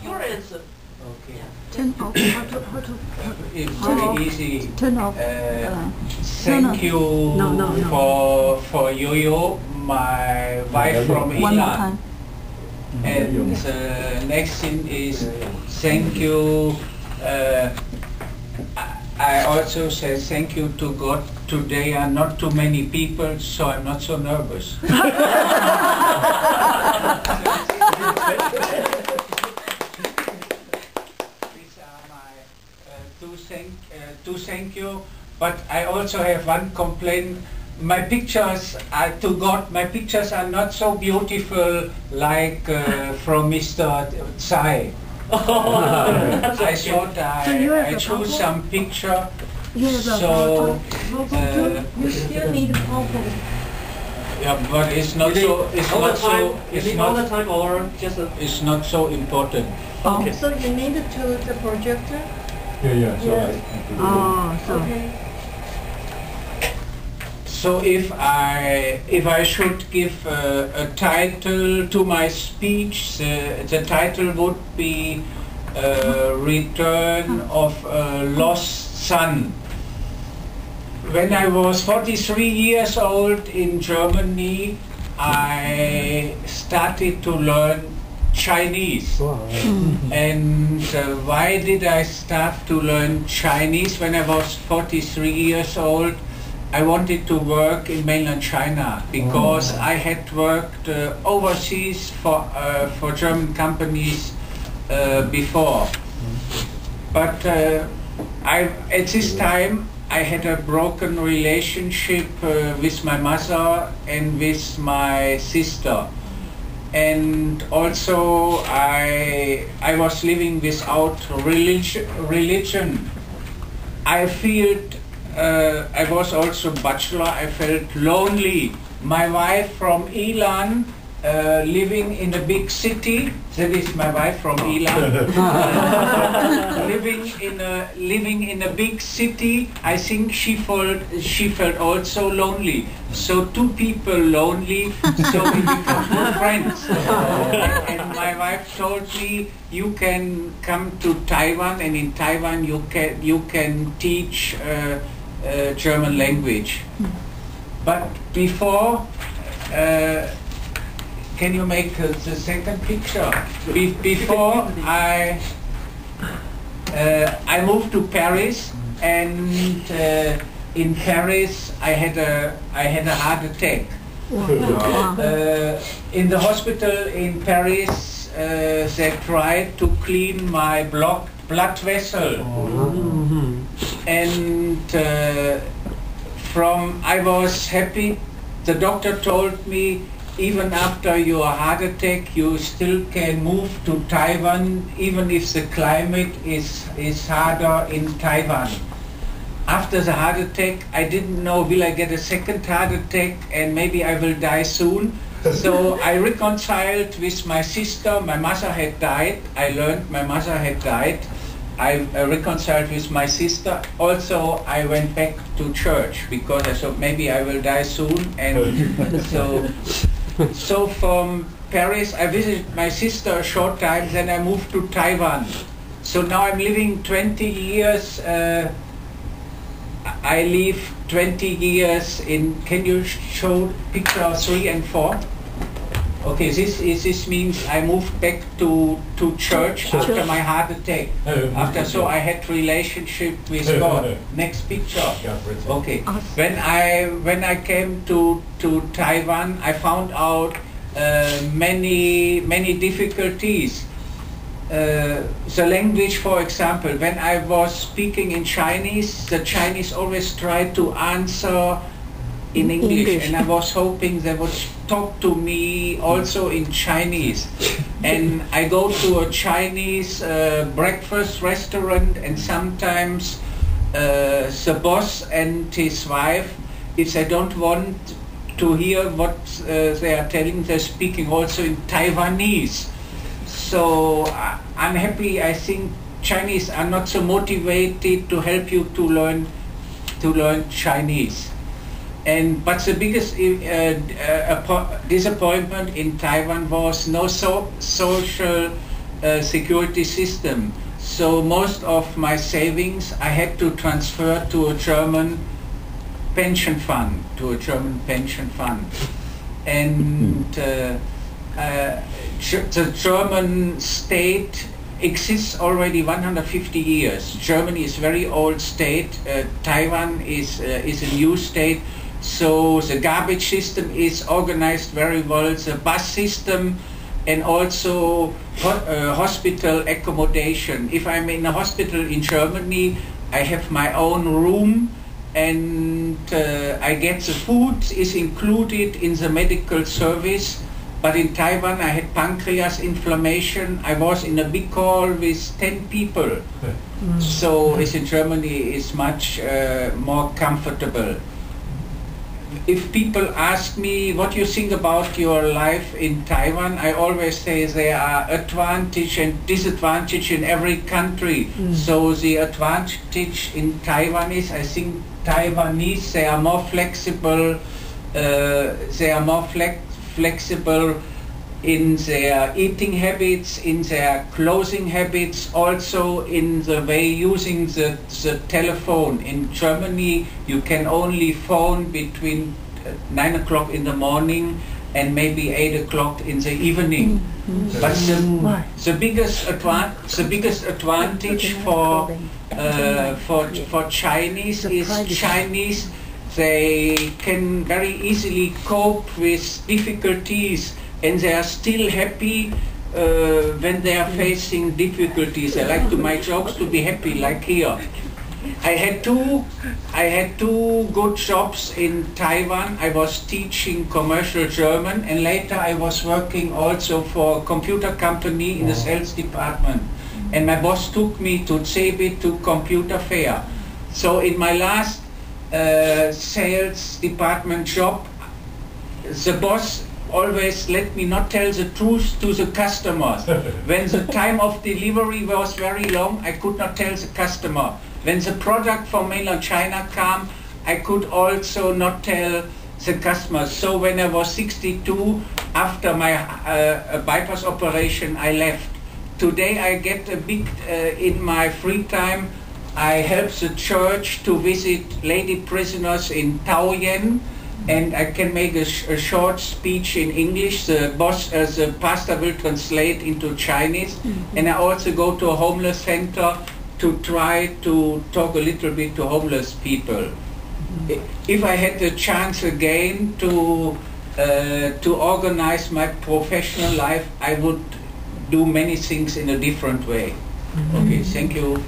Your answer. Okay. Turn off. It's very easy. Turn off. Thank you No. for Yo-Yo, my wife from One more Iran. time. And next thing is thank you. I also say thank you to God. Today are not too many people, so I'm not so nervous. These are my two thank you. But I also have one complaint. My pictures are, to God, my pictures are not so beautiful like from Mr. Tsai. I thought I choose some picture. So You still need purple. yeah, but it's not so. It's not so. It's all the not. time or just a... It's not so important. Okay. So you need to the projector? Yeah. So Yes. Okay. So if I should give a title to my speech, the title would be Return of a Lost Son. When I was 43 years old in Germany, I started to learn Chinese. And why did I start to learn Chinese when I was 43 years old? I wanted to work in mainland China because I had worked overseas for German companies before. But at this time I had a broken relationship with my mother and with my sister. And also I was living without religion. I felt I was also bachelor. I felt lonely. My wife from Iran, living in a big city. That is my wife from Iran. living in a big city. I think she felt also lonely. So two people lonely. So we become good friends. And my wife told me, you can come to Taiwan, and in Taiwan you can teach German language. But before, can you make the second picture? Before I moved to Paris, and in Paris I had a heart attack. In the hospital in Paris, they tried to clean my blood vessel. And I was happy. The doctor told me, even after your heart attack, you still can move to Taiwan, even if the climate is harder in Taiwan. After the heart attack, I didn't know, will I get a second heart attack and maybe I will die soon. So I reconciled with my sister. My mother had died. I learned my mother had died. I reconciled with my sister. Also, I went back to church because I thought maybe I will die soon. And so from Paris, I visited my sister a short time. Then I moved to Taiwan. So now I'm living 20 years. I live 20 years in. Can you show picture 3 and 4? Okay, this means I moved back to church after my heart attack. So I had relationship with God. Next picture. Okay. When I came to Taiwan, I found out many difficulties. The language, for example, when I was speaking in Chinese, the Chinese always tried to answer in English, and I was hoping they would talk to me also in Chinese. And I go to a Chinese breakfast restaurant, and sometimes the boss and his wife, if they don't want to hear what they are telling, they're speaking also in Taiwanese. So I'm happy. I think Chinese are not so motivated to help you to learn Chinese. But the biggest disappointment in Taiwan was no social security system. So most of my savings I had to transfer to a German pension fund, and the German state exists already 150 years. Germany is a very old state. Taiwan is a new state. So the garbage system is organized very well. The bus system and also hospital accommodation. If I'm in a hospital in Germany, I have my own room, and I get the food is included in the medical service. But in Taiwan I had pancreas inflammation. I was in a big hall with 10 people. So it's in Germany is much more comfortable. If people ask me what you think about your life in Taiwan, I always say there are advantage and disadvantage in every country. So the advantage in Taiwan is, I think Taiwanese, they are more flexible. Flexible in their eating habits, in their clothing habits, also in the way using the telephone. In Germany, you can only phone between 9 o'clock in the morning and maybe 8 o'clock in the evening. But the biggest advantage for Chinese is they can very easily cope with difficulties, and they are still happy when they are facing difficulties. I like to my jobs to be happy, like here. I had two good jobs in Taiwan. I was teaching commercial German, and later I was working also for a computer company in the sales department. And my boss took me to CeBIT, to computer fair. So in my last sales department job, the boss always let me not tell the truth to the customers. When the time of delivery was very long, I could not tell the customer. When the product from mainland China came, I could also not tell the customers. So when I was 62, after my bypass operation, I left. Today I get a big, in my free time, I help the church to visit lady prisoners in Taoyuan, and I can make a short speech in English. The pastor will translate into Chinese, and I also go to a homeless center to try to talk a little bit to homeless people. If I had the chance again to organize my professional life, I would do many things in a different way. Okay, thank you.